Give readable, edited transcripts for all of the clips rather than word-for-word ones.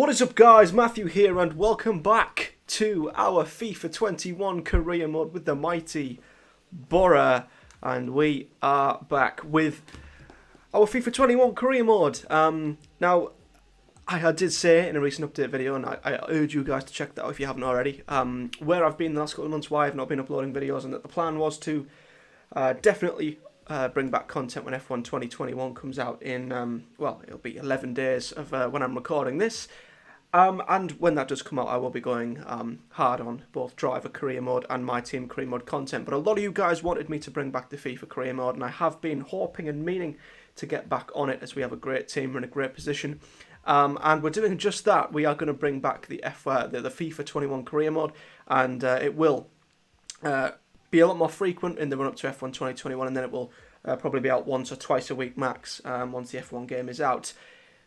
What is up, guys? Matthew here, and welcome back to our FIFA 21 career mode with the mighty Boro. And we are back with our FIFA 21 career mode. Now, I did say in a recent update video, and I urge you guys to check that out if you haven't already, where I've been the last couple of months, why I've not been uploading videos, and that the plan was to definitely bring back content when F1 2021 comes out in, well, it'll be 11 days of when I'm recording this. And when that does come out, I will be going hard on both driver career mode and my team career mode content. But a lot of you guys wanted me to bring back the FIFA career mode, and I have been hoping and meaning to get back on it, as we have a great team, we're in a great position. And we're doing just that. We are going to bring back the FIFA 21 career mode, and it will be a lot more frequent in the run-up to F1 2021, and then it will probably be out once or twice a week max once the F1 game is out.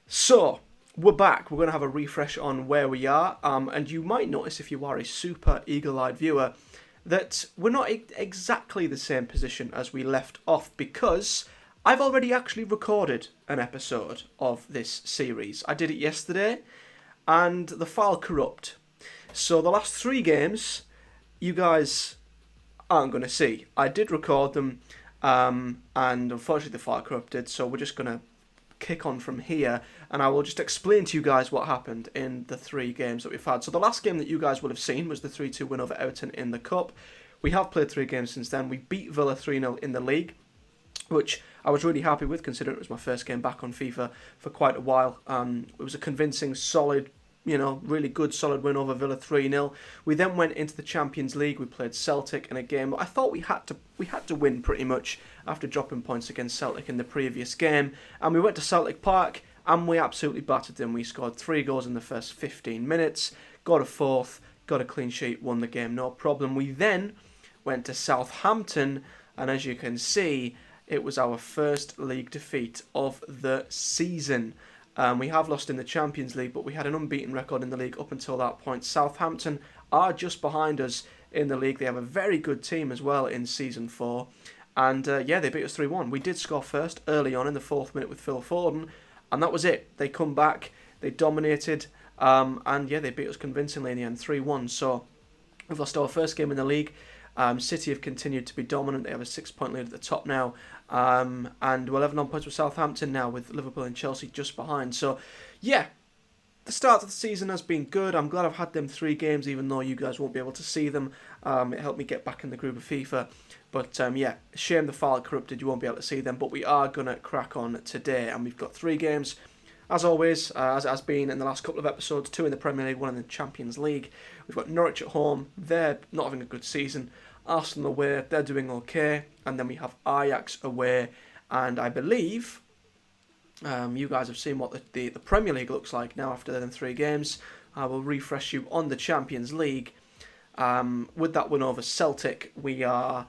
So, we're back. We're going to have a refresh on where we are, and you might notice, if you are a super eagle-eyed viewer, that we're not exactly the same position as we left off, because I've already actually recorded an episode of this series. I did it yesterday, and the file corrupt. So the last 3 games, you guys aren't going to see. I did record them, and unfortunately the file corrupted, so we're just going to kick on from here, and I will just explain to you guys what happened in the 3 games that we've had. So the last game that you guys will have seen was the 3-2 win over Everton in the Cup. We have played 3 games since then. We beat Villa 3-0 in the league, which I was really happy with, considering it was my first game back on FIFA for quite a while. It was a convincing, solid, really good, solid win over Villa 3-0. We then went into the Champions League. We played Celtic in a game that I thought we had to win pretty much after dropping points against Celtic in the previous game. And we went to Celtic Park and we absolutely battered them. We scored 3 goals in the first 15 minutes, got a 4th, got a clean sheet, won the game, no problem. We then went to Southampton, and as you can see, it was our first league defeat of the season. We have lost in the Champions League, but we had an unbeaten record in the league up until that point. Southampton are just behind us in the league. They have a very good team as well in Season 4. And yeah, they beat us 3-1. We did score first early on in the 4th minute with Phil Foden, and that was it. They come back, they dominated, and yeah, they beat us convincingly in the end, 3-1. So we've lost our first game in the league. City have continued to be dominant. They have a 6-point lead at the top now. And we're 11 on points with Southampton now, with Liverpool and Chelsea just behind. So, yeah, the start of the season has been good. I'm glad I've had them 3 games, even though you guys won't be able to see them. It helped me get back in the groove of FIFA. But, yeah, shame the file corrupted. You won't be able to see them. But we are going to crack on today. And we've got 3 games, as always, as it has been in the last couple of episodes. 2 in the Premier League, 1 in the Champions League. We've got Norwich at home. They're not having a good season. Arsenal away, they're doing okay, and then we have Ajax away, and I believe you guys have seen what the Premier League looks like now after them 3 games. I will refresh you on the Champions League. With that win over Celtic, we are,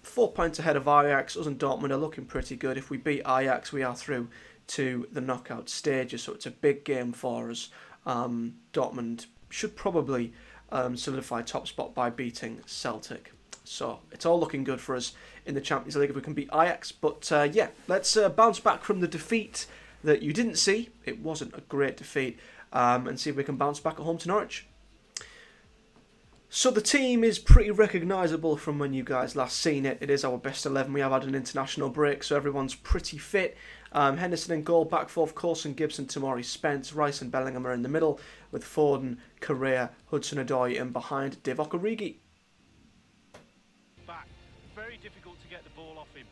4 points ahead of Ajax. Us and Dortmund are looking pretty good. If we beat Ajax, we are through to the knockout stages, so it's a big game for us. Dortmund should probably solidify top spot by beating Celtic. So it's all looking good for us in the Champions League if we can beat Ajax. But yeah, let's bounce back from the defeat that you didn't see. It wasn't a great defeat. And see if we can bounce back at home to Norwich. So the team is pretty recognisable from when you guys last seen it. It is our best 11. We have had an international break, so everyone's pretty fit. Henderson in goal, back 4, Coulson, Gibson, Tamori, Spence, Rice and Bellingham are in the middle, with Foden, Correa, Hudson-Odoi and behind Divock Origi. Back. Very difficult to get the ball off him.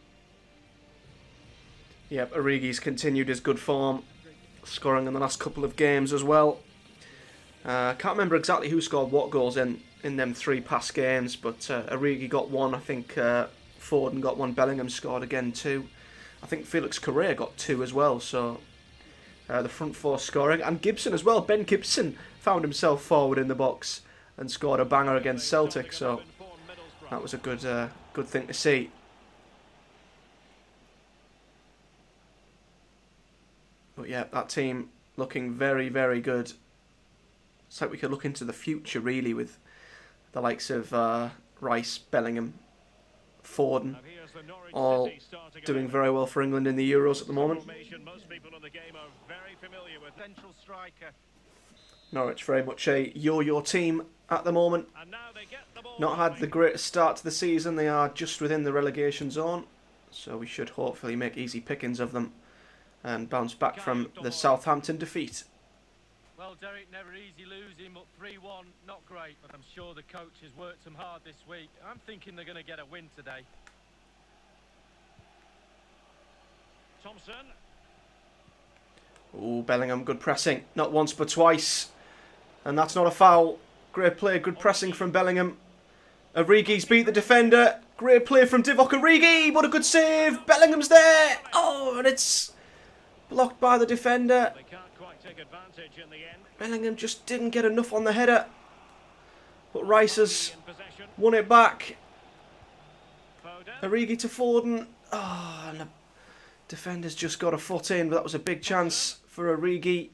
Yep, Origi's continued his good form, scoring in the last couple of games as well. Can't remember exactly who scored what goals in them 3 past games, but Origi got 1, I think Foden got 1, Bellingham scored again 2. I think Felix Correa got 2 as well, so the front 4 scoring. And Gibson as well, Ben Gibson found himself forward in the box and scored a banger against Celtic, so that was a good thing to see. But yeah, that team looking very, very good. It's like we could look into the future, really, with the likes of Rice, Bellingham, Foden, all doing very well for England in the Euros at the moment. Most people in the game are very familiar with central striker. Norwich very much a yo-yo team at the moment. And now they get the ball Not had going. the greatest start to the season. They are just within the relegation zone. So we should hopefully make easy pickings of them and bounce back from the Southampton defeat. Well, Derek, never easy losing, but 3-1, not great. But I'm sure the coach has worked them hard this week. I'm thinking they're going to get a win today. Thompson. Oh, Bellingham, good pressing. Not once but twice. And that's not a foul. Great play, good pressing from Bellingham. Origi's beat the defender. Great play from Divock Origi, but a good save. Bellingham's there. Oh, and it's blocked by the defender. They can't quite take advantage in the end. Bellingham just didn't get enough on the header. But Rice has In possession. won it back. Foden. Origi to Foden. Oh, and the defender's just got a foot in, but that was a big chance for Origi.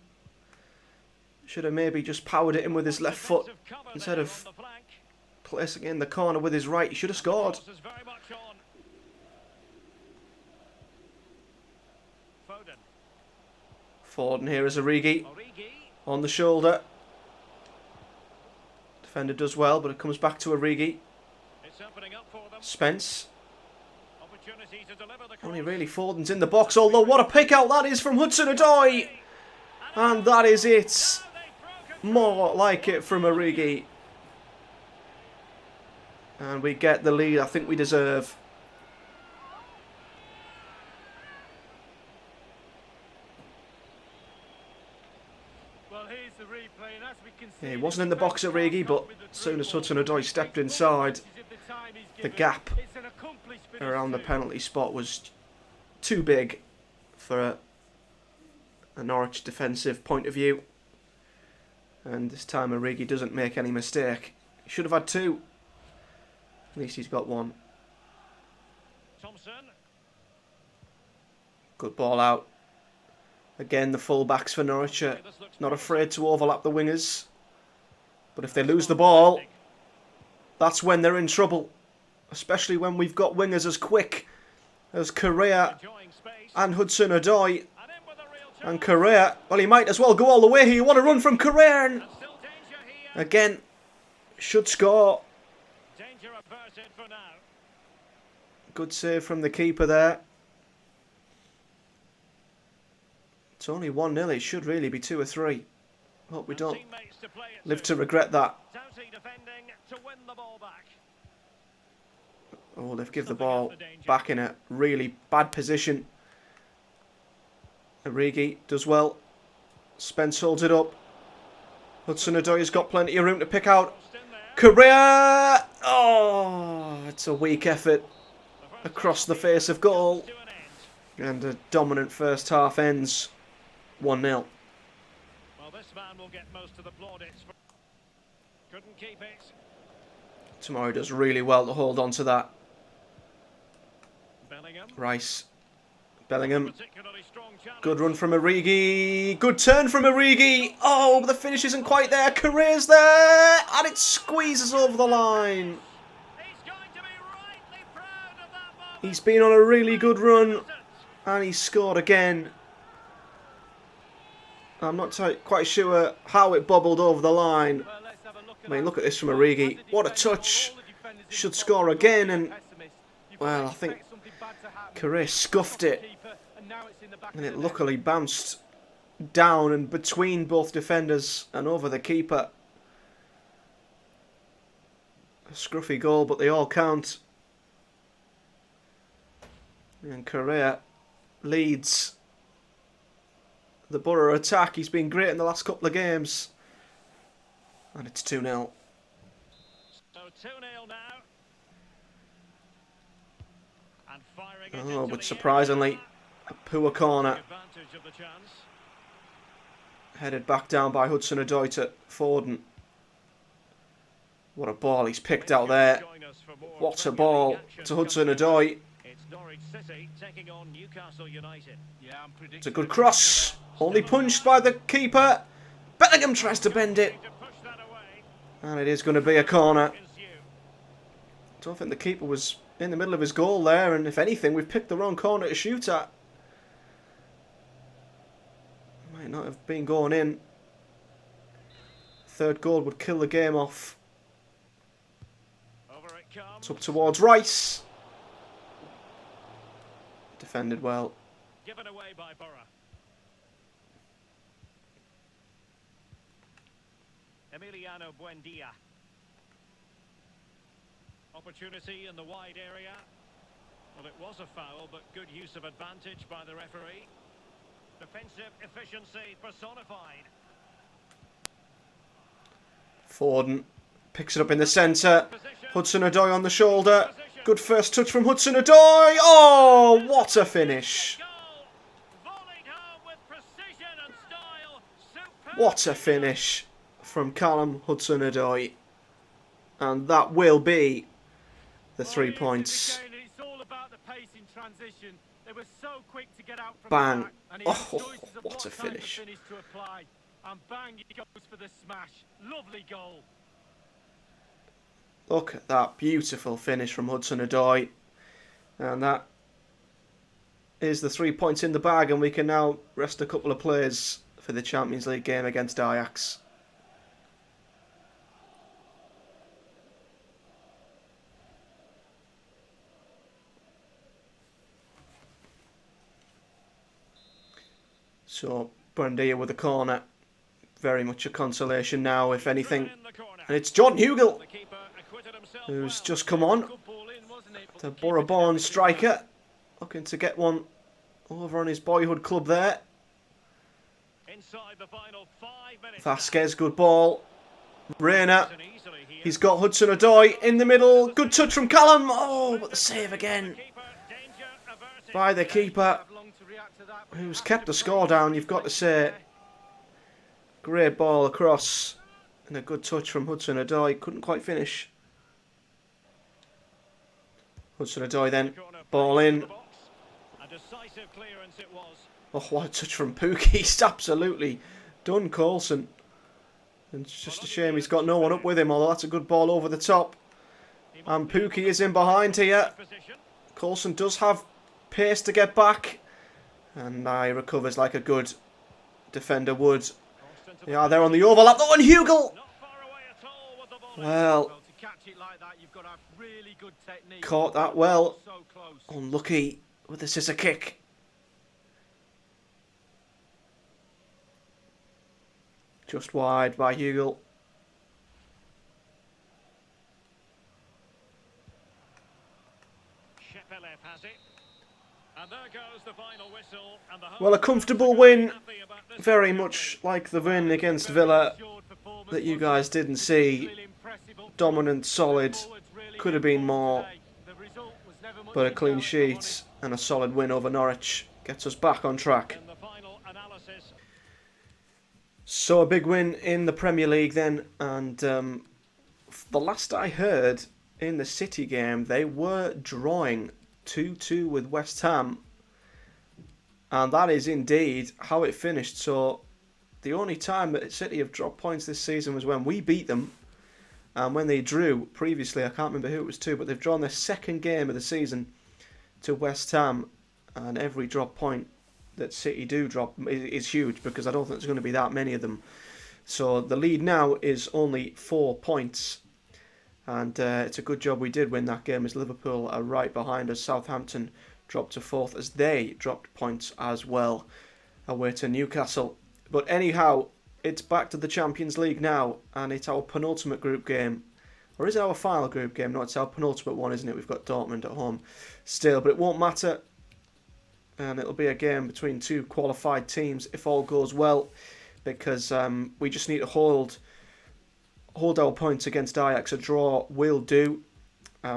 Should have maybe just powered it in with his left foot Defensive cover instead there of on the flank. placing it in the corner with his right. He should have scored. Cross is very much on. Foden. Foden here is Origi Origi. on the shoulder. Defender does well, but it comes back to Origi. It's opening up for them. Spence. Opportunity to deliver the Only cross. really Foden's in the box, although what a pick out that is from Hudson-Odoi. And that is it. Now they've broken. More like it from Origi. And we get the lead I think we deserve. Well, here's the replay, and as we can see, Yeah, he wasn't in the box at Origi, but as soon as Hudson-Odoi stepped inside, the gap around the penalty spot was too big for a Norwich defensive point of view. And this time Origi doesn't make any mistake. He should have had two. At least he's got one. Thompson. Good ball out. Again, the full-backs for Norwich are not afraid to overlap the wingers. But if they lose the ball, that's when they're in trouble. Especially when we've got wingers as quick as Correa Enjoying space. and Hudson-Odoi. And in with a real chance. And Correa, well, he might as well go all the way here. What a run from Correa. And And still danger here. again, should score. Danger averted for now. Good save from the keeper there. It's only 1-0. It should really be 2 or 3. Hope we don't Teammates to play it live to regret that. Doughty defending to win the ball back. Oh, they've given the ball back in a really bad position. Origi does well. Spence holds it up. Hudson-Odoi's got plenty of room to pick out. Just in there. Correa! Oh, it's a weak effort The first across the half face of goal. to an end. And a dominant first half ends 1-0. Well, this man will get most of the plaudits. Couldn't keep it. Tomorrow does really well to hold on to that. Bellingham. Rice. Bellingham. Particularly strong challenge. Good run from Origi. Good turn from Origi. Oh, but the finish isn't quite there. Correa's there. And it squeezes over the line. He's going to be rightly proud of that moment. He's been on a really good run. And he's scored again. I'm not quite sure how it bobbled over the line. Well, let's have a look at I mean, that. look at this from Origi. What a touch. Should score again. And, well, I think Correa scuffed it. And it luckily bounced down and between both defenders and over the keeper. A scruffy goal, but they all count. And Correa leads the Boro attack. He's been great in the last couple of games. And it's 2-0. So 2-0 now. And firing it Oh, into but the surprisingly, area. a poor corner. Advantage of the chance. Headed back down by Hudson-Odoi to Foden. What a ball he's picked out there. Join us for more What a Premier ball League action to coming Hudson-Odoi. up. It's Norwich City taking on Newcastle United. Yeah, I'm predicting It's a good cross. Only punched by the keeper. Bellingham tries to bend it. to push that away. And it is going to be a corner. Ensue. Don't think the keeper was in the middle of his goal there. And if anything, we've picked the wrong corner to shoot at. Might not have been going in. third goal would kill the game off. Over it comes. It's up towards Rice. Defended well. Given away by Boro. Emiliano Buendia. Opportunity in the wide area. Well, it was a foul, but good use of advantage by the referee. Defensive efficiency personified. Forden picks it up in the centre. Hudson-Odoi on the shoulder. Good first touch from Hudson-Odoi. Oh, what a finish. What a finish from Callum Hudson-Odoi. And that will be the 3 points. It's all about the pace in transition. They were so quick to get out from Bang. the back, and he Oh, had choices of what a time to finish. to apply. And bang, he goes for the smash. Lovely goal. Look at that beautiful finish from Hudson-Odoi. And that is the 3 points in the bag, and we can now rest a couple of players for the Champions League game against Ajax. So, Buendia with a corner. Very much a consolation now, if anything. And it's Jordan Hugill, who's just come on. The Boro-born striker. Looking to get one over on his boyhood club there. Vasquez, good ball. Reina. He's got Hudson-Odoi in the middle. Good touch from Callum. Oh, but the save again by the keeper, who's kept the score down, you've got to say. Great ball across. And a good touch from Hudson-Odoi. Couldn't quite finish. Hudson-Odoi then. Ball in. Oh, what a touch from Pookie. He's absolutely done Coulson. And it's just a shame he's got no one up with him, although that's a good ball over the top. And Pookie is in behind here. Coulson does have pace to get back. And he recovers like a good defender would. Yeah, they're on the overlap. Oh, and Hugill! Well, caught that well. Unlucky with the scissor kick. Just wide by Hugill. Well, a comfortable win. Very much like the win against Villa that you guys didn't see. Dominant, solid. Could have been more. But a clean sheet and a solid win over Norwich gets us back on track. So a big win in the Premier League then. And the last I heard in the City game, they were drawing 2-2 with West Ham. And that is indeed how it finished. So the only time that City have dropped points this season was when we beat them. And when they drew previously, I can't remember who it was to, but they've drawn their second game of the season to West Ham. And every drop point that City do drop is huge, because I don't think there's going to be that many of them. So the lead now is only 4 points. And it's a good job we did win that game, as Liverpool are right behind us. Southampton dropped to 4th as they dropped points as well away to Newcastle. But anyhow, it's back to the Champions League now, and it's our penultimate group game. Or is it our final group game? No, it's our penultimate one, isn't it? We've got Dortmund at home still, but it won't matter. And it'll be a game between two qualified teams if all goes well, because we just need to hold our points against Ajax. A draw will do.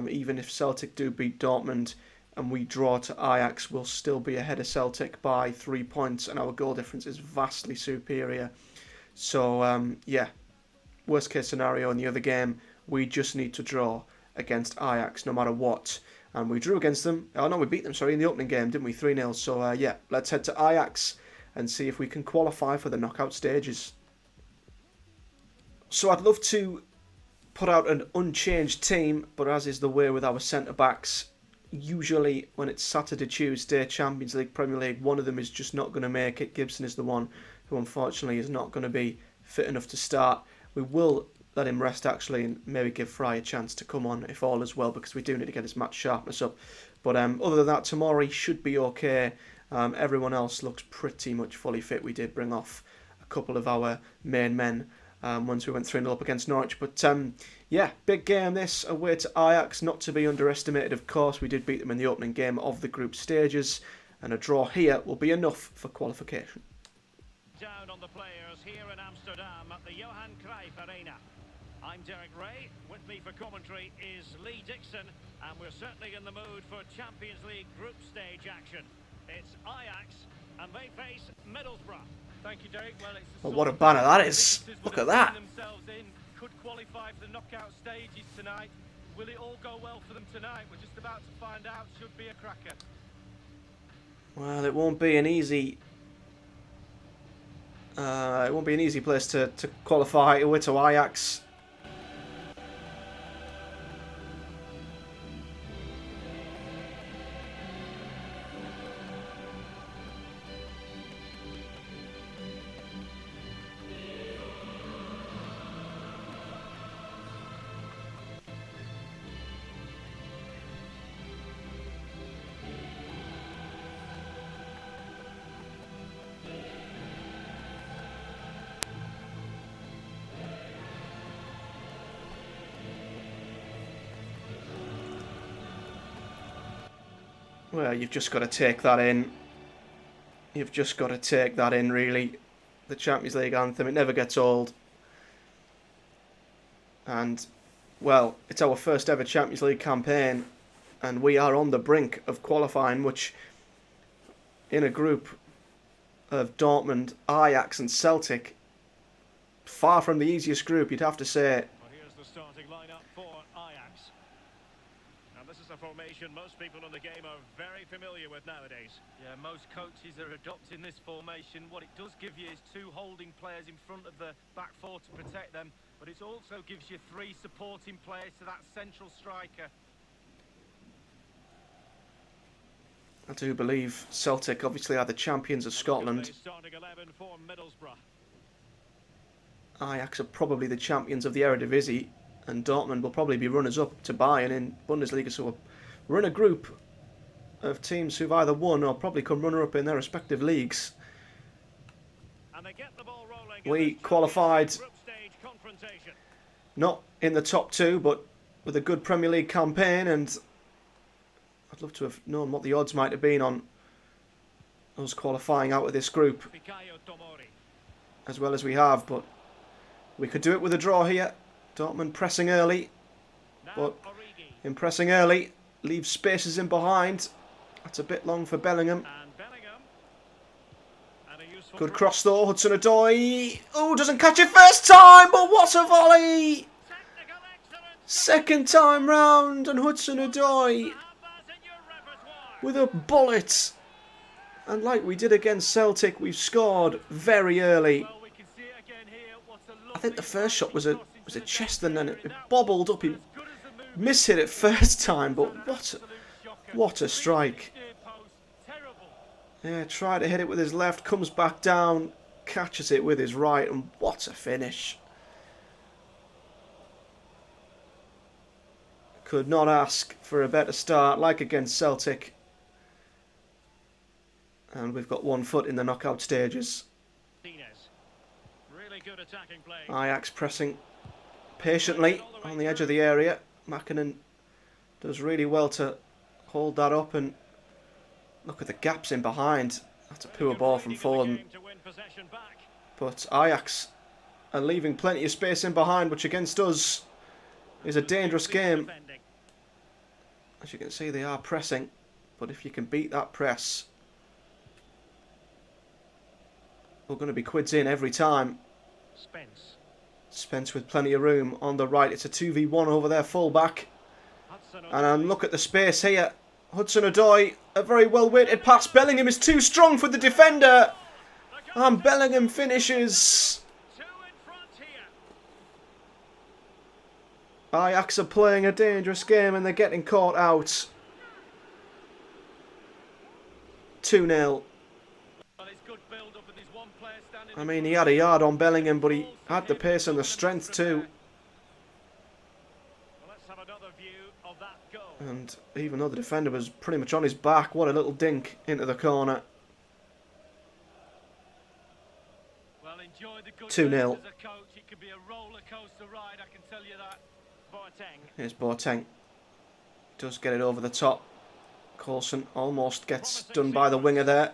Even if Celtic do beat Dortmund and we draw to Ajax, we'll still be ahead of Celtic by 3 points, and our goal difference is vastly superior. So, yeah, worst case scenario in the other game, we just need to draw against Ajax no matter what. And we drew against them. Oh, no, we beat them, sorry, in the opening game, didn't we? 3-0. So, yeah, let's head to Ajax and see if we can qualify for the knockout stages. So I'd love to put out an unchanged team, but as is the way with our centre-backs, usually when it's Saturday, Tuesday, Champions League, Premier League, one of them is just not going to make it. Gibson is the one who unfortunately is not going to be fit enough to start. We will let him rest actually, and maybe give Fry a chance to come on if all is well, because we do need to get his match sharpness up. But other than that, Tomori should be okay. Everyone else looks pretty much fully fit. We did bring off a couple of our main men once we went 3-0 up against Norwich. But yeah, big game this, away to Ajax, not to be underestimated of course. We did beat them in the opening game of the group stages, and a draw here will be enough for qualification. Down on the players here in Amsterdam at the Johan Cruyff Arena. I'm Derek Ray. With me for commentary is Lee Dixon, and we're certainly in the mood for Champions League group stage action. It's Ajax, and they face Middlesbrough. Thank you, Derek. Well, what a banner that is! Look at that. Could qualify for the knockout stages tonight. Will it all go well for them tonight? We're just about to find out. Should be a cracker. Well, it won't be an easy. It won't be an easy place to qualify away to Ajax. Well, you've just got to take that in. You've just got to take that in, really. The Champions League anthem, it never gets old. And, well, it's our first ever Champions League campaign, and we are on the brink of qualifying, which, in a group of Dortmund, Ajax and Celtic, far from the easiest group, you'd have to say. Well, here's the starting lineup for Ajax. Now, this is a formation most people in the game are very familiar with nowadays. Yeah, most coaches are adopting this formation. What it does give you is two holding players in front of the back four to protect them, but it also gives you three supporting players to that central striker. I do believe Celtic obviously are the champions of Scotland. Starting 11 for Middlesbrough. Ajax are probably the champions of the Eredivisie, and Dortmund will probably be runners-up to Bayern in Bundesliga. So we're in a group of teams who've either won or probably come runner-up in their respective leagues. And they get the ball rolling. We qualified Group stage confrontation. not in the top two, but with a good Premier League campaign, and I'd love to have known what the odds might have been on us qualifying out of this group as well as we have, but we could do it with a draw here. Dortmund pressing early, but in pressing early, leaves spaces in behind. That's a bit long for Bellingham. Good cross though, Hudson-Odoi. Oh, doesn't catch it first time, but what a volley! Second time round, and Hudson-Odoi with a bullet. And like we did against Celtic, we've scored very early. I think the first shot was a chest, and then it bobbled up. He mishit it first time, but what a strike. Yeah, tried to hit it with his left, comes back down, catches it with his right, and what a finish. Could not ask for a better start, like against Celtic. And we've got 1 foot in the knockout stages. Really good attacking play. Ajax pressing patiently on the edge of the area. Makinen does really well to hold that up, and look at the gaps in behind. That's a poor ball from Foden. But Ajax are leaving plenty of space in behind, which against us is a dangerous game. As you can see, they are pressing, but if you can beat that press, we're going to be quids in every time. Spence with plenty of room on the right. It's a 2v1 over their full-back. And look at the space here. Hudson-Odoi, a very well-weighted pass. Bellingham is too strong for the defender. And Bellingham finishes. Ajax are playing a dangerous game and they're getting caught out. 2-0. Well, it's good build-up, and there's one player standing I mean, he had a yard on Bellingham, but he had the pace and the strength too. Let's have another view of that goal. And even though the defender was pretty much on his back, what a little dink into the corner. Well, enjoy the good 2-0. as a coach. It could be a roller coaster ride, I can tell you that. Boateng. Here's Boateng. Does get it over the top. Coulson almost gets done by the winger there.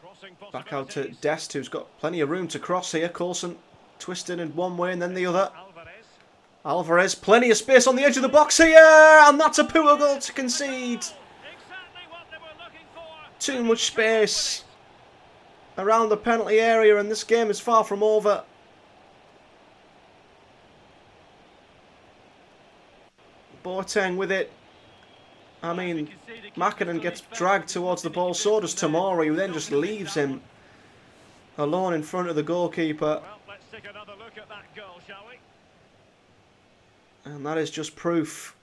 Crossing Back out to possibilities. Dest, who's got plenty of room to cross here. Coulson twisted in one way and then the other. Alvarez. Alvarez, plenty of space on the edge of the box here, and that's a poor goal to concede. Exactly what they were looking for. Too much space around the penalty area, and this game is far from over. Boateng with it. I mean, Mackinnon gets dragged towards the ball, so does Tomori, who then just leaves him alone in front of the goalkeeper. Well, let's take another look at that goal, shall we? And that is just proof.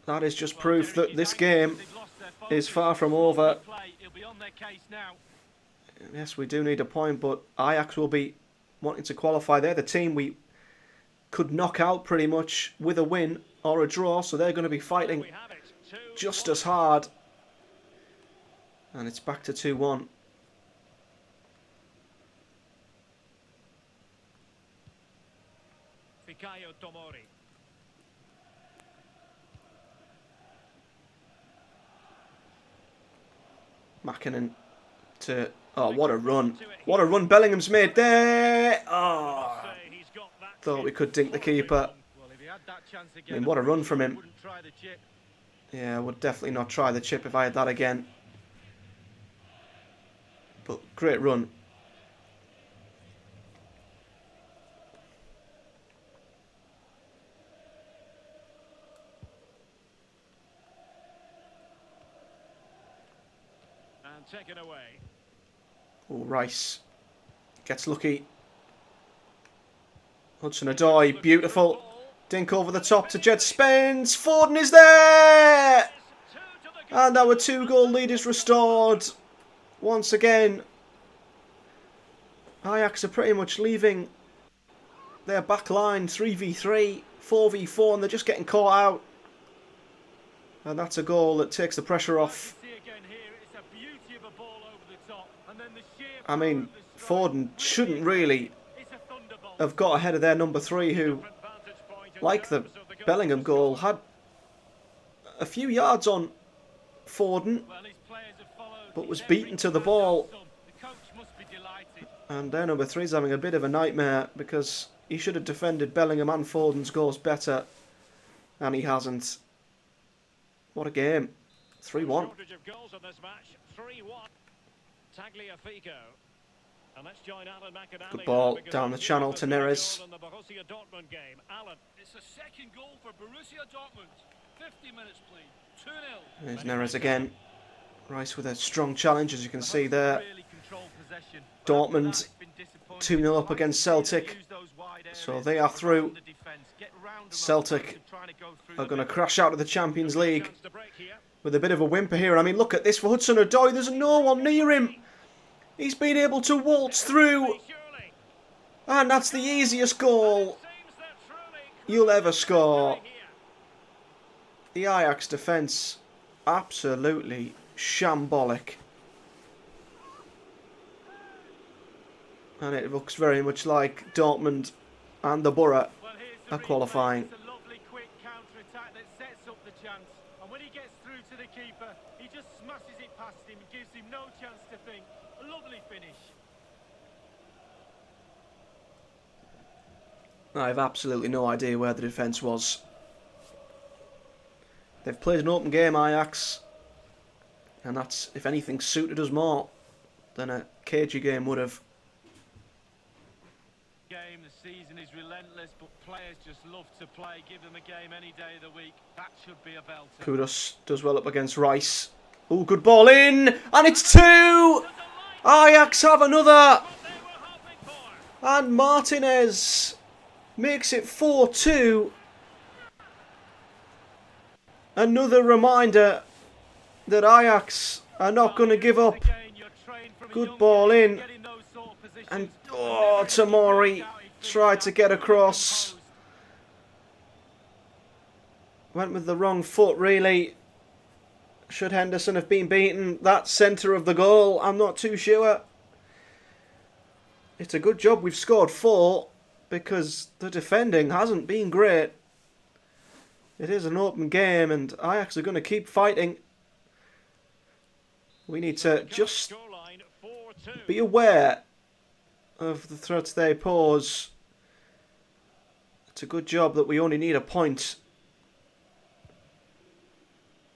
That is just proof that this game is far from over. Yes, we do need a point, but Ajax will be wanting to qualify. They're the team we could knock out pretty much with a win or a draw, so they're going to be fighting We have it. 2-1. just as hard. And it's back to 2-1. Fikayo Tomori. Mackinnon to... Oh, what a run. What a run Bellingham's made there. Oh, Say he's got that thought we kick. could dink the keeper. Well, if he had that chance I again, mean, what a run from him. wouldn't try the chip. Yeah, I would definitely not try the chip if I had that again. But great run. And taken away. Oh, Rice gets lucky. Hudson-Odoi, beautiful. Dink over the top to Jed Spence. Foden is there! And our 2-goal lead is restored. Once again, Ajax are pretty much leaving their back line 3v3, 4v4, and they're just getting caught out. And that's a goal that takes the pressure off. See again here, it's a beauty of a ball over the top, and then the sheer I mean, power of the strike. Foden shouldn't really It's a thunderbolt. have got ahead of their number 3, who, Vantage point in like the terms of the goal. Bellingham goal, had a few yards on Foden, Well, his players have followed but was every beaten to the command ball. of some. The coach must be delighted. And their number 3 is having a bit of a nightmare because he should have defended Bellingham and Foden's goals better, and he hasn't. What a game. 3-1. Shortage of goals in this match. 3-1. Tagliafico. And let's join Alan McAnally. Good ball because down the he's channel with to the Neres. goal in the Borussia Dortmund game. Alan. It's a second goal for Borussia Dortmund. 50 minutes played. 2-0. There's Neres again. Rice with a strong challenge, as you can see there. Really controlled possession. Dortmund After that, it's been disappointing. 2-0 up Like to against see them Celtic. use those wide So areas they are through. around the defence, get round them Celtic and trying to go through are the going to middle. crash out of the Champions League Chance to break here. with a bit of a whimper here. I mean, look at this for Hudson-Odoi. There's no one near him. He's been able to waltz through, Surely. and that's the easiest goal Seems that truly you'll ever score. here. The Ajax defence, absolutely shambolic. And it looks very much like Dortmund and the Boro Well, here's the are qualifying. replay. It's a lovely quick counter-attack that sets up the chance. And when he gets through to the keeper, he just smashes it past him and gives him no chance to think. A lovely finish. I have absolutely no idea where the defence was. They've played an open game, Ajax, and that's, if anything, suited us more than a cagey game would have. Game, the season is relentless, but players just love to play. Give them a game any day of the week. That should be a belter. Kudus does well up against Rice. Oh, good ball in, and it's 2! Ajax have another, What they were hoping for. and Martinez makes it 4-2. Another reminder that Ajax are not going to give up. Good ball in. And, oh, Tamori tried to get across. Went with the wrong foot, really. Should Henderson have been beaten that centre of the goal? I'm not too sure. It's a good job we've scored 4 because the defending hasn't been great. It is an open game and Ajax are going to keep fighting. We need to just be aware of the threats they pose. It's a good job that we only need a point.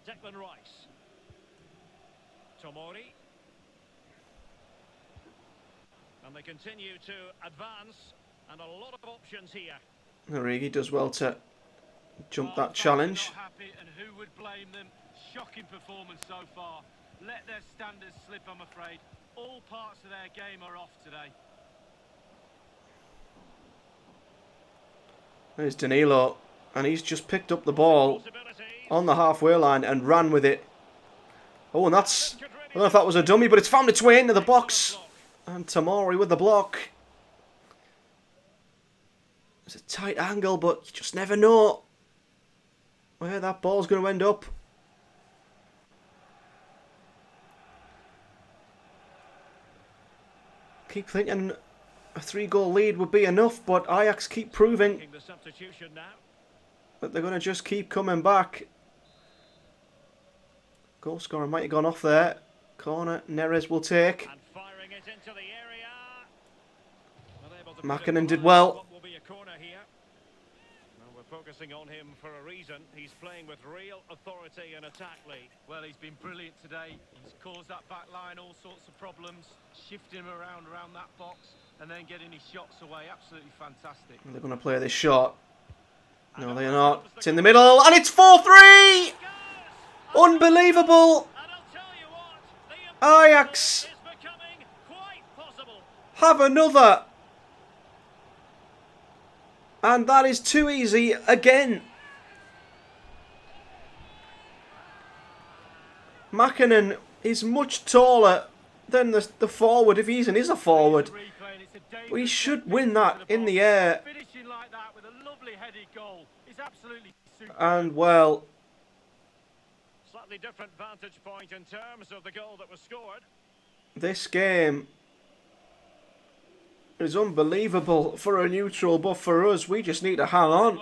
Declan Rice. Tomori. And they continue to advance, and a lot of options here. Origi does well to jump that challenge. Happy, and who would blame them? Shocking performance so far. Let their standards slip, I'm afraid. All parts of their game are off today. There's Danilo, and he's just picked up the ball on the halfway line and ran with it. Oh, and that's... I don't know if that was a dummy, but it's found its way into the box. And Tamori with the block. It's a tight angle, but you just never know where that ball's going to end up. Keep thinking a 3-goal lead would be enough, but Ajax keep proving that they're going to just keep coming back. Goal scorer might have gone off there. Corner, Neres will take. Makinen did well. Focusing on him for a reason. He's playing with real authority and attack lead. Well, he's been brilliant today. He's caused that back line all sorts of problems, shifting him around that box, and then getting his shots away. Absolutely fantastic. They're going to play this shot. No, they're not. It's in the middle, and it's 4-3! Unbelievable! Ajax have another. And that is too easy again. Makinen is much taller than the forward, if he even is a forward. We should win that in the air. And, well... Slightly different vantage point in terms of the goal that was scored. This game is unbelievable for a neutral, but for us, we just need to hang on.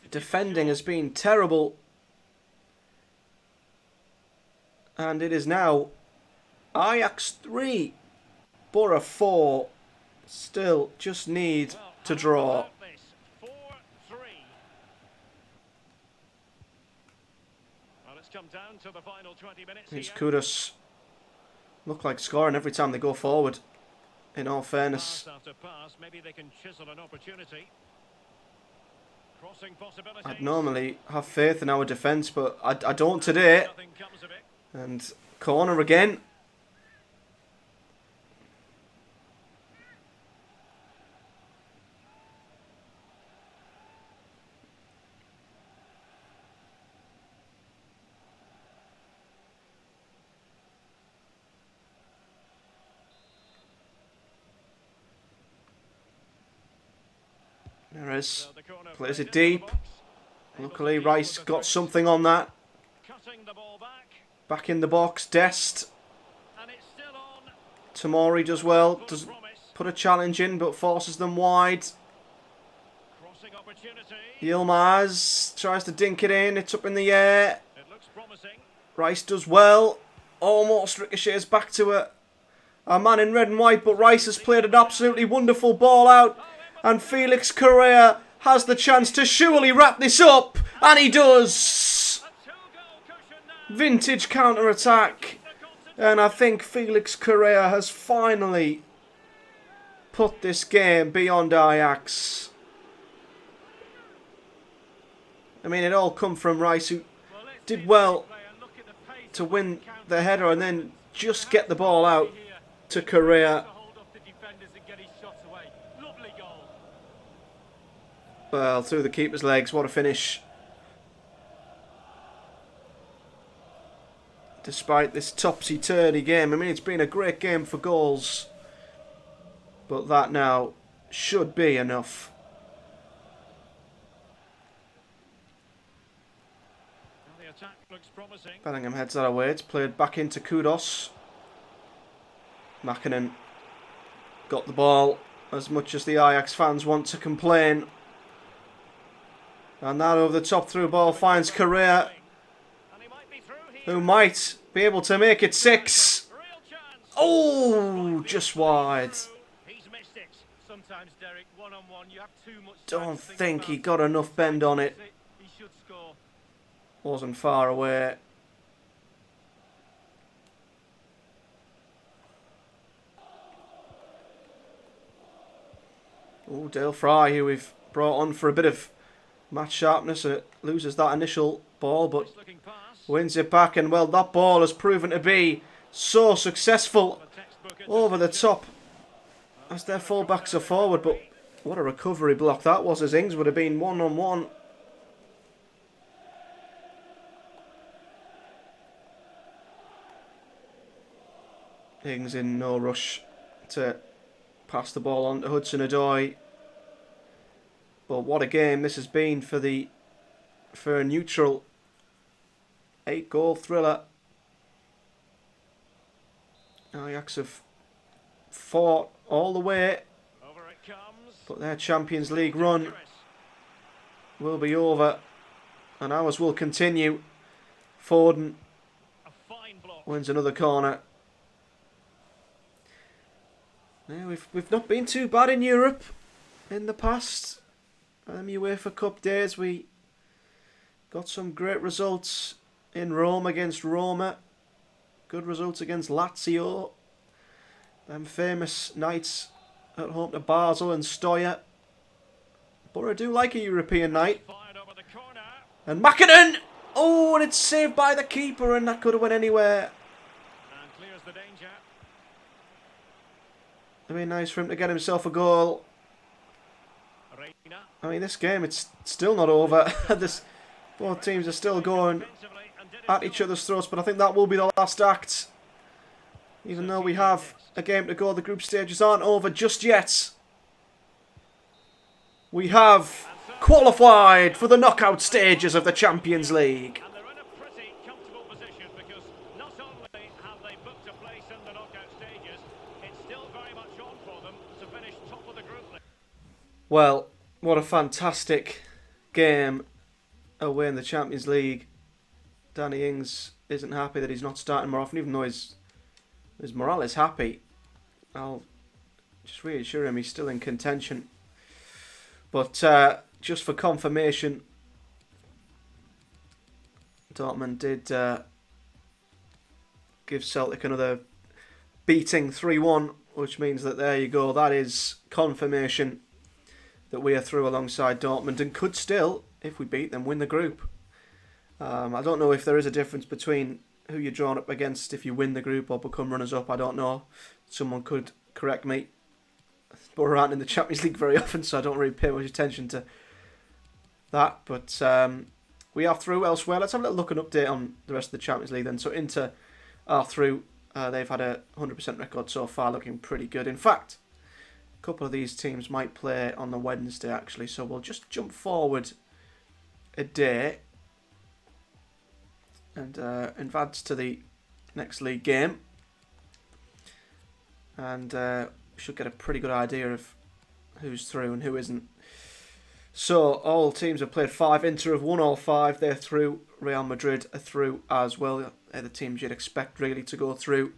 Defending has been terrible. And it is now Ajax 3, Boro 4. Still just need to draw. Well, it's come down to the final 20 minutes. These Kudus look like scoring every time they go forward. In all fairness, Pass after pass, maybe they can chisel an opportunity. Crossing possibilities. I'd normally have faith in our defence, but I don't today. Nothing comes of it. And corner again. Neres plays it deep. Luckily, Rice got something on that. Cutting the ball back. Back in the box, Dest. And it's still on. Tamori does well. Does put a challenge in, but forces them wide. Crossing opportunity. Yilmaz tries to dink it in. It's up in the air. It looks promising. Rice does well. Almost ricochets back to a man in red and white, but Rice has played an absolutely wonderful ball out. And Felix Correa has the chance to surely wrap this up. And he does. Vintage counter-attack. And I think Felix Correa has finally put this game beyond Ajax. I mean, it all come from Rice, who did well to win the header and then just get the ball out to Correa. Well, through the keeper's legs, what a finish. despite this topsy-turvy game. I mean, it's been a great game for goals, but that now should be enough. Well, the attack looks promising. Bellingham heads that away. It's played back into Kudos. Makinen got the ball, as much as the Ajax fans want to complain. And that over the top through ball finds Correa, And he might be through here. who might be able to make it 6. Real chance. Oh, just wide. He's missed it. Sometimes, Derek, one-on-one, you have too much time Don't to think he about got enough bend on it. He should score. Wasn't far away. Oh, Dale Fry, who we've brought on for a bit of match sharpness, loses that initial ball, but Nice looking pass. wins it back. And, well, that ball has proven to be so successful A textbook over the interception. top as their fullbacks are forward. But what a recovery block that was, as Ings would have been one-on-one. Ings in no rush to pass the ball on to Hudson-Odoi. But what a game this has been for a neutral 8-goal thriller. Ajax have fought all the way, Over it comes. but their Champions League run will be over, and ours will continue. Foden A fine block. wins another corner. Yeah, we've not been too bad in Europe in the past. UEFA Cup days, we got some great results in Rome against Roma. Good results against Lazio. Them famous nights at home to Basel and Stoya. But I do like a European night. Fired over the corner. And Makinen! Oh, and it's saved by the keeper, and that could have went anywhere. And clears the danger. It'd be nice for him to get himself a goal. Reina. I mean, this game, it's still not over. Both teams are still going Defensively and did it at each other's throats, but I think that will be the last act. Even though we have a game to go, the group stages aren't over just yet. We have qualified for the knockout stages of the Champions League. And they're in a pretty comfortable position because not only have they booked a place in the knockout stages, it's still very much on for them to finish top of the group list. Well, what a fantastic game away in the Champions League. Danny Ings isn't happy that he's not starting more often, even though his morale is happy. I'll just reassure him he's still in contention. But just for confirmation, Dortmund did give Celtic another beating 3-1, which means that there you go. That is confirmation that we are through alongside Dortmund and could still, if we beat them, win the group. I don't know if there is a difference between who you're drawn up against if you win the group or become runners-up. I don't know. Someone could correct me. Boro aren't in the Champions League very often, so I don't really pay much attention to that. But we are through elsewhere. Let's have a little look and update on the rest of the Champions League then. So Inter are through. They've had a 100% record so far, looking pretty good. In fact, a couple of these teams might play on the Wednesday, actually. So we'll just jump forward a day and advance to the next league game. And should get a pretty good idea of who's through and who isn't. So all teams have played 5. Inter have won all 5. They're through. Real Madrid are through as well. They're the teams you'd expect really to go through.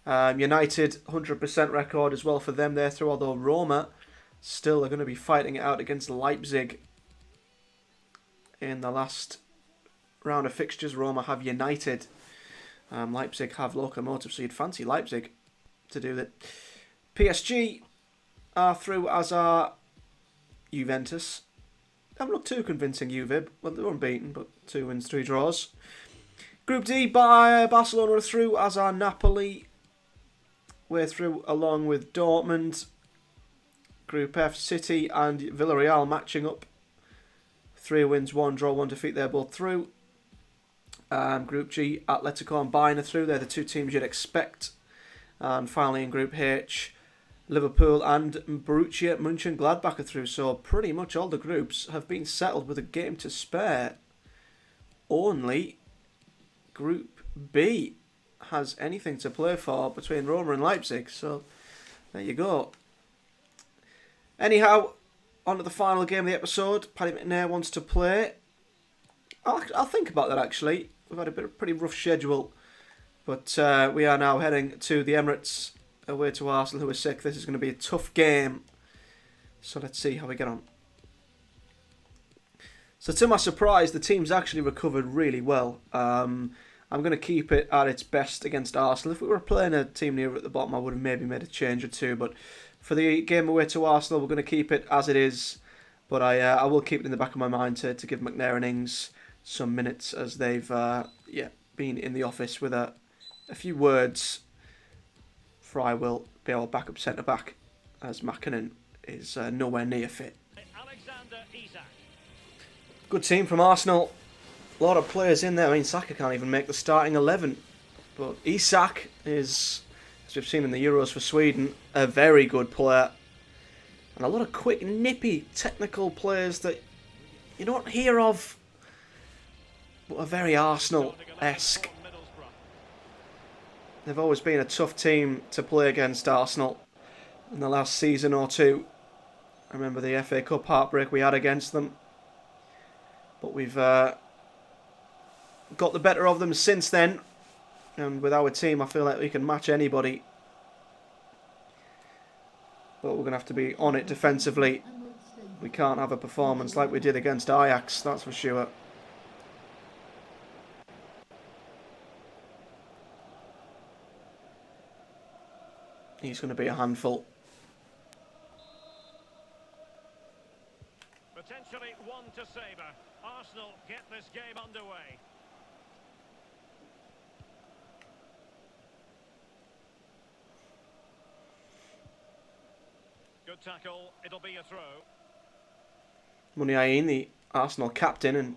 United 100% record as well for them. They're through. Although Roma still are going to be fighting it out against Leipzig in the last round of fixtures. Roma have United. Leipzig have Lokomotiv. So you'd fancy Leipzig to do that. PSG are through, as are Juventus. Haven't looked too convincing, Juve. Well, they weren't beaten, but 2 wins, 3 draws. Group D, Barcelona are through, as are Napoli. We're through along with Dortmund. Group F, City and Villarreal matching up. 3 wins, 1 draw, 1 defeat. They're both through. Group G, Atletico and Bayern are through. They're the two teams you'd expect. And finally in Group H, Liverpool and Borussia Mönchengladbach are through. So pretty much all the groups have been settled with a game to spare. Only Group B has anything to play for between Roma and Leipzig. So there you go. Anyhow, on to the final game of the episode. Paddy McNair wants to play. I'll think about that actually. We've had a pretty rough schedule. But we are now heading to the Emirates away to Arsenal, who are sick. This is going to be a tough game. So let's see how we get on. So to my surprise, the team's actually recovered really well. I'm going to keep it at its best against Arsenal. If we were playing a team near at the bottom, I would have maybe made a change or two. But for the game away to Arsenal, we're going to keep it as it is. But I will keep it in the back of my mind to give McNair and Ings some minutes, as they've been in the office with a few words. Fry will be our backup centre-back, as Mackinnon is nowhere near fit. Good team from Arsenal. A lot of players in there. I mean, Saka can't even make the starting 11. But Isak is, as we've seen in the Euros for Sweden, a very good player. And a lot of quick, nippy, technical players that you don't hear of, but are very Arsenal-esque. They've always been a tough team to play against, Arsenal, in the last season or two. I remember the FA Cup heartbreak we had against them. But we've got the better of them since then. And with our team, I feel like we can match anybody. But we're going to have to be on it defensively. We can't have a performance like we did against Ajax, that's for sure. He's going to be a handful. Potentially one to savour. Arsenal get this game underway. Good tackle. It'll be a throw. Muniain, the Arsenal captain, and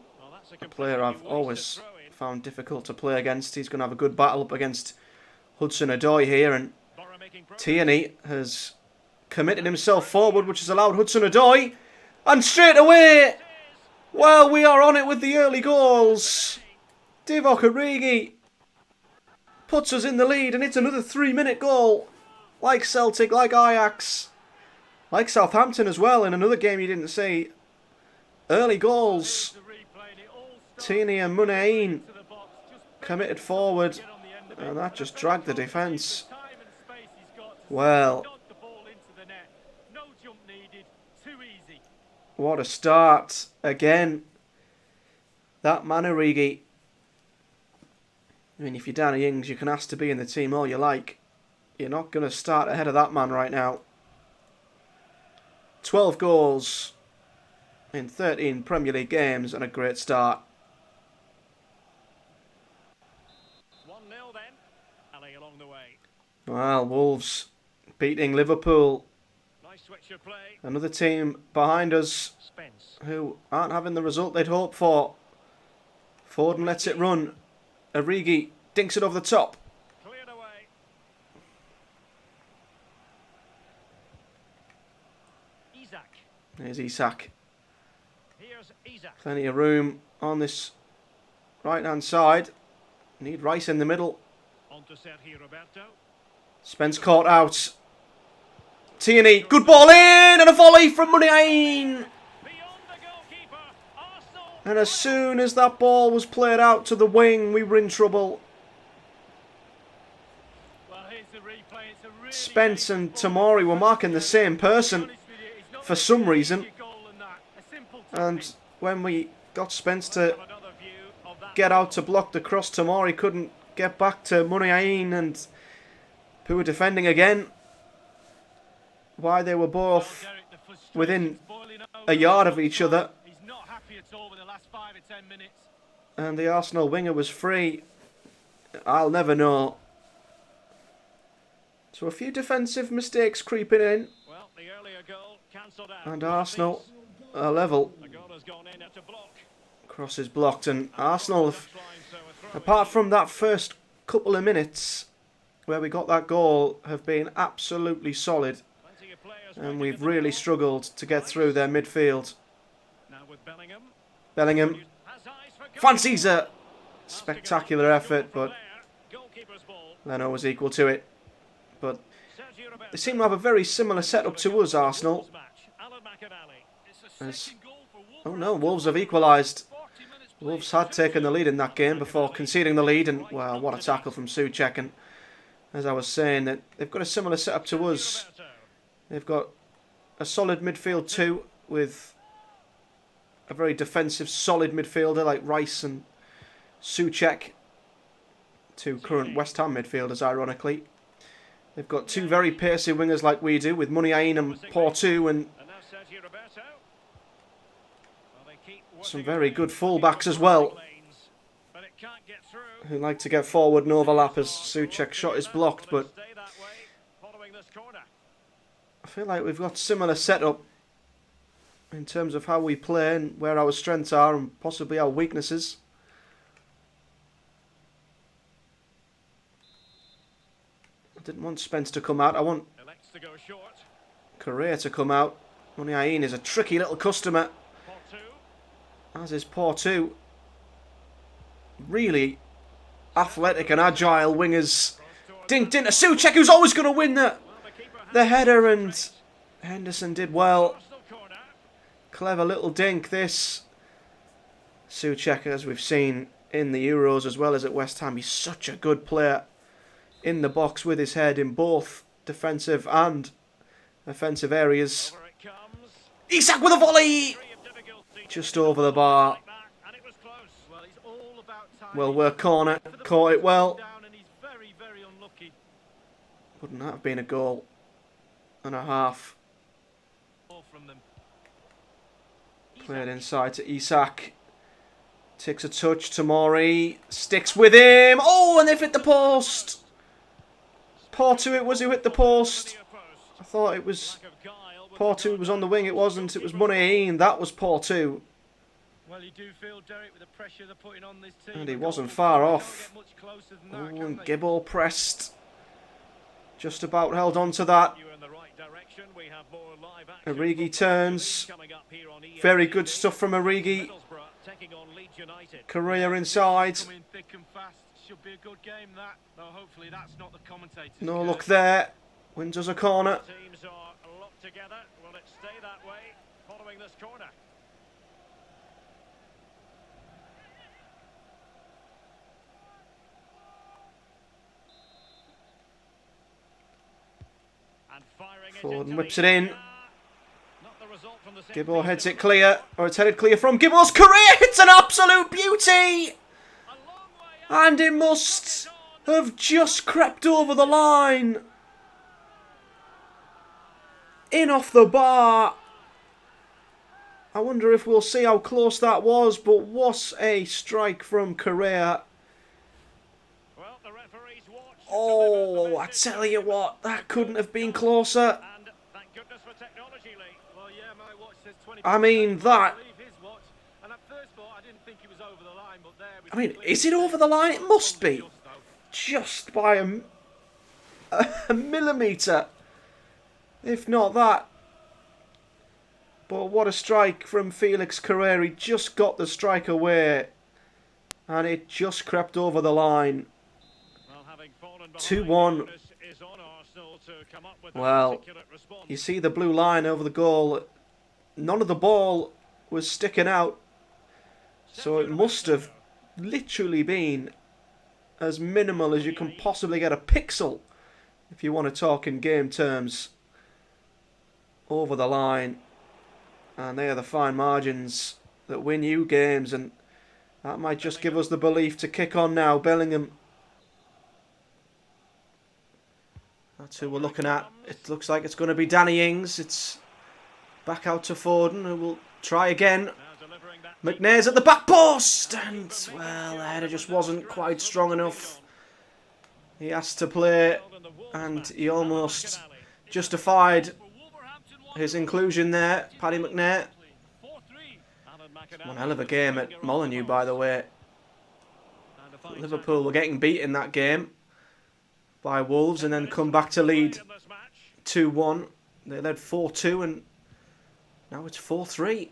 a player I've always found difficult to play against. He's going to have a good battle up against Hudson-Odoi here, and Tierney has committed himself forward, which has allowed Hudson-Odoi. And straight away, well, we are on it with the early goals. Divock Origi puts us in the lead, and it's another 3-minute goal. Like Celtic, like Ajax, like Southampton as well, in another game you didn't see. Early goals. Tierney and Muniain committed forward, and that just dragged the defence. Well, what a start again. That man Origi. I mean, if you're Danny Ings, you can ask to be in the team all you like. You're not going to start ahead of that man right now. 12 goals in 13 Premier League games and a great start. 1-0 then. Alley along the way. Well, Wolves beating Liverpool. Nice switch of play. Another team behind us who aren't having the result they'd hoped for. Foden lets it run. Origi dinks it over the top. Cleared away. Isak. There's Isak. Here's Isak. Plenty of room on this right-hand side. Need Rice in the middle. On to Sergio Roberto. Spence caught out. Tierney, good ball in, and a volley from Muniain. Beyond the goalkeeper. Arsenal. And as soon as that ball was played out to the wing, we were in trouble. Well, here's the replay. It's a really Spence and Tomori were marking the same person for some reason. And when we got Spence to get out to block the cross, Tomori couldn't get back to Muniain, and who were defending again. Why they were both within a yard of each other. And the Arsenal winger was free. I'll never know. So a few defensive mistakes creeping in. Well, the earlier goal cancelled out. And Arsenal are level. The goal has gone in at a block. Cross is blocked, and Arsenal have apart from that first couple of minutes where we got that goal, have been absolutely solid. And we've really struggled to get through their midfield. Bellingham fancies a spectacular effort, but Leno was equal to it. But they seem to have a very similar setup to us, Arsenal. Oh no, Wolves have equalised. Wolves had taken the lead in that game before conceding the lead, and well, what a tackle from Souček. And as I was saying, that they've got a similar setup to us. They've got a solid midfield too, with a very defensive, solid midfielder like Rice and Souček, two current West Ham midfielders, ironically. They've got two very pacey wingers like we do, with Muniain and Porto, and some very good fullbacks as well, who like to get forward and overlap as Souček's shot is blocked. But I feel like we've got similar setup in terms of how we play and where our strengths are and possibly our weaknesses. I didn't want Spence to come out. I want Correa to come out. Muniain is a tricky little customer, as is Porto. Really athletic and agile wingers. Dinked into Souček, who's always going to win the header, and Henderson did well. Clever little dink, this. Souček, as we've seen in the Euros as well as at West Ham, he's such a good player in the box with his head in both defensive and offensive areas. Isak with a volley! Just over the bar. Well worked corner, caught it well. Wouldn't that have been a goal and a half? Played inside to Isak. Takes a touch to Mori. Sticks with him. Oh, and they've hit the post. Porto it was who hit the post. I thought it was Porto was on the wing. It wasn't. It was Muniain. That was Porto. Well, you do feel, Derek, with the pressure they're putting on this team. And he wasn't far off. Oh, and Gibbo pressed. Just about held on to that. Origi turns. Very good stuff from Origi. Correa inside. No look there. Wins us a corner. Ford whips it in. Gibbo heads it clear, or it's headed clear from Gibbo's. Correa hits an absolute beauty! And it must have just crept over the line. In off the bar. I wonder if we'll see how close that was, but what a strike from Correa. Oh, I tell you what, that couldn't have been closer. I mean, that... I mean, is it over the line? It must be. Just by a millimetre. If not that. But what a strike from Felix Correa. He just got the strike away. And it just crept over the line. 2-1. Well, you see the blue line over the goal. None of the ball was sticking out. So it must have literally been as minimal as you can possibly get a pixel, if you want to talk in game terms, over the line. And they are the fine margins that win you games, and that might just give us the belief to kick on now. Bellingham. That's who we're looking at. It looks like it's going to be Danny Ings. It's back out to Foden, who will try again. McNair's at the back post, and well, the header just wasn't quite strong enough. He asked to play, and he almost justified his inclusion there, Paddy McNair. One hell of a game at Molineux, by the way. Liverpool were getting beat in that game by Wolves and then come back to lead 2-1. They led 4-2 and now it's 4-3.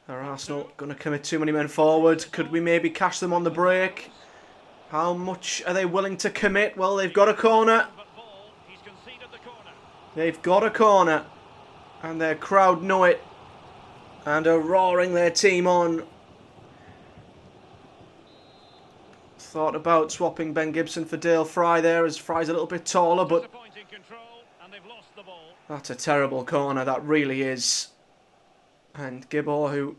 Are Arsenal going to commit too many men forward? Could we maybe cash them on the break? How much are they willing to commit? Well, they've got a corner. They've got a corner. And their crowd know it. And are roaring their team on. Thought about swapping Ben Gibson for Dale Fry there, as Fry's a little bit taller, but that's a terrible corner, that really is. And Gibbo, who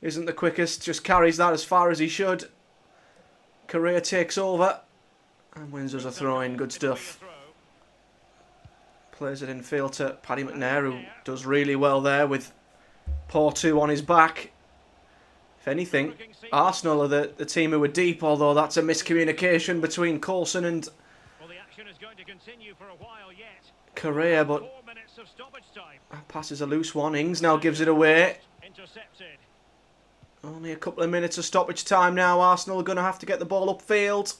isn't the quickest, just carries that as far as he should. Correa takes over and wins us a throw-in. Good stuff. Plays it in field to Paddy McNair, who does really well there with Porto on his back. If anything, Arsenal are the team who are deep, although that's a miscommunication between Coulson and Correa, but that pass is a loose one. Ings now gives it away. Only a couple of minutes of stoppage time now. Arsenal are going to have to get the ball upfield.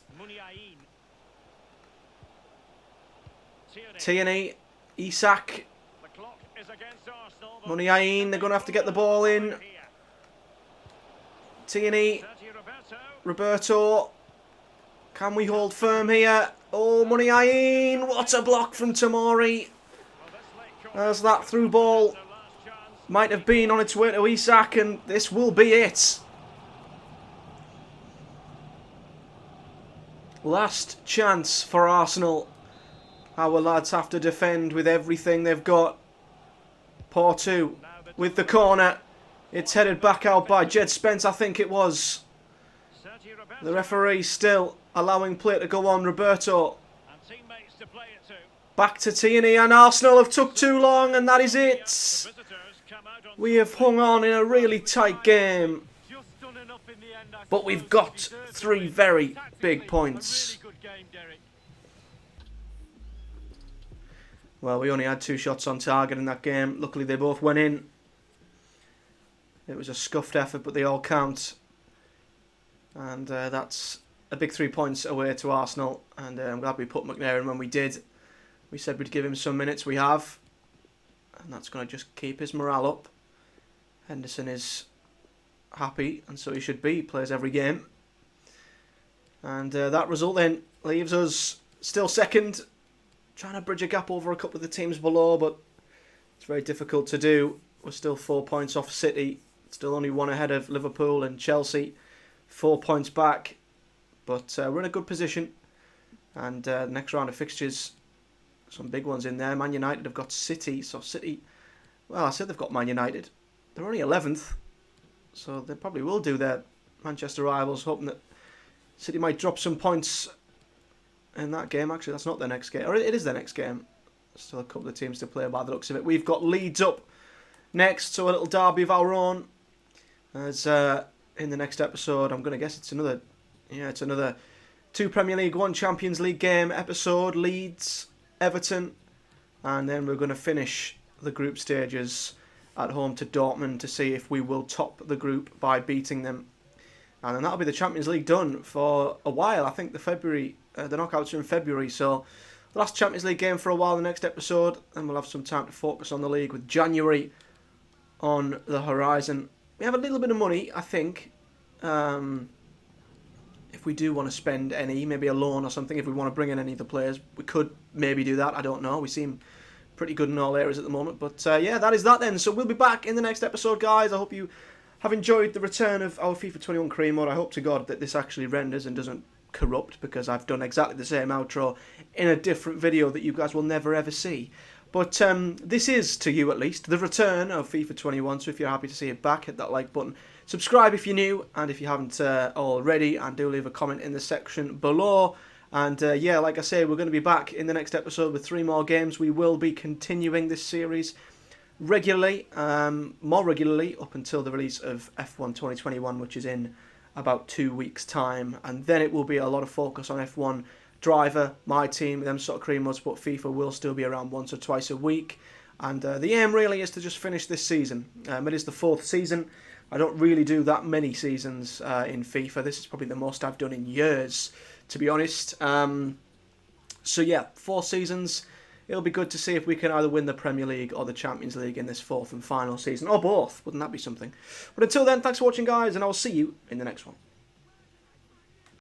Tierney, Isak, Muniain, they're going to have to get the ball in. Tierney, Roberto, can we hold firm here? Oh, Muniain, what a block from Tomori. As that through ball might have been on its way to Isak, and this will be it. Last chance for Arsenal. Our lads have to defend with everything they've got. Porto with the corner. It's headed back out by Jed Spence, I think it was. The referee still allowing play to go on. Roberto. Back to Tierney, and Arsenal have took too long, and that is it. We have hung on in a really tight game. But we've got 3 very big points. Well, we only had 2 shots on target in that game. Luckily, they both went in. It was a scuffed effort, but they all count. And that's a big 3 points away to Arsenal. And I'm glad we put McNair in when we did. We said we'd give him some minutes. We have. And that's going to just keep his morale up. Henderson is happy, and so he should be. He plays every game. And that result then leaves us still second. Trying to bridge a gap over a couple of the teams below, but it's very difficult to do. We're still 4 points off City. Still only 1 ahead of Liverpool and Chelsea. 4 points back. But we're in a good position. And next round of fixtures, some big ones in there. Man United have got City. So City, well, I said they've got Man United. They're only 11th. So they probably will do their Manchester rivals, hoping that City might drop some points in that game. Actually, that's not their next game. Or it is their next game. Still a couple of teams to play by the looks of it. We've got Leeds up next, so a little derby of our own. As in the next episode, I'm going to guess it's another 2 Premier League, 1 Champions League game episode. Leeds, Everton, and then we're going to finish the group stages at home to Dortmund to see if we will top the group by beating them. And then that'll be the Champions League done for a while. I think the knockouts are in February, so the last Champions League game for a while, the next episode, and we'll have some time to focus on the league with January on the horizon. We have a little bit of money, I think, if we do want to spend any, maybe a loan or something, if we want to bring in any of the players, we could maybe do that. I don't know. We seem pretty good in all areas at the moment. But yeah, that is that then. So we'll be back in the next episode, guys. I hope you have enjoyed the return of our FIFA 21 career mode. I hope to God that this actually renders and doesn't corrupt, because I've done exactly the same outro in a different video that you guys will never ever see. But this is, to you at least, the return of FIFA 21, so if you're happy to see it back, hit that like button. Subscribe if you're new, and if you haven't already, and do leave a comment in the section below. And yeah, like I say, we're going to be back in the next episode with 3 more games. We will be continuing this series regularly, more regularly, up until the release of F1 2021, which is in about 2 weeks' time. And then it will be a lot of focus on F1 Driver, my team, them sort of cream modes, but FIFA will still be around once or twice a week. And the aim really is to just finish this season. It is the 4th season, I don't really do that many seasons in FIFA. This is probably the most I've done in years, to be honest. So yeah, 4 seasons. It'll be good to see if we can either win the Premier League or the Champions League in this 4th and final season, or both. Wouldn't that be something? But until then, thanks for watching, guys, and I'll see you in the next one.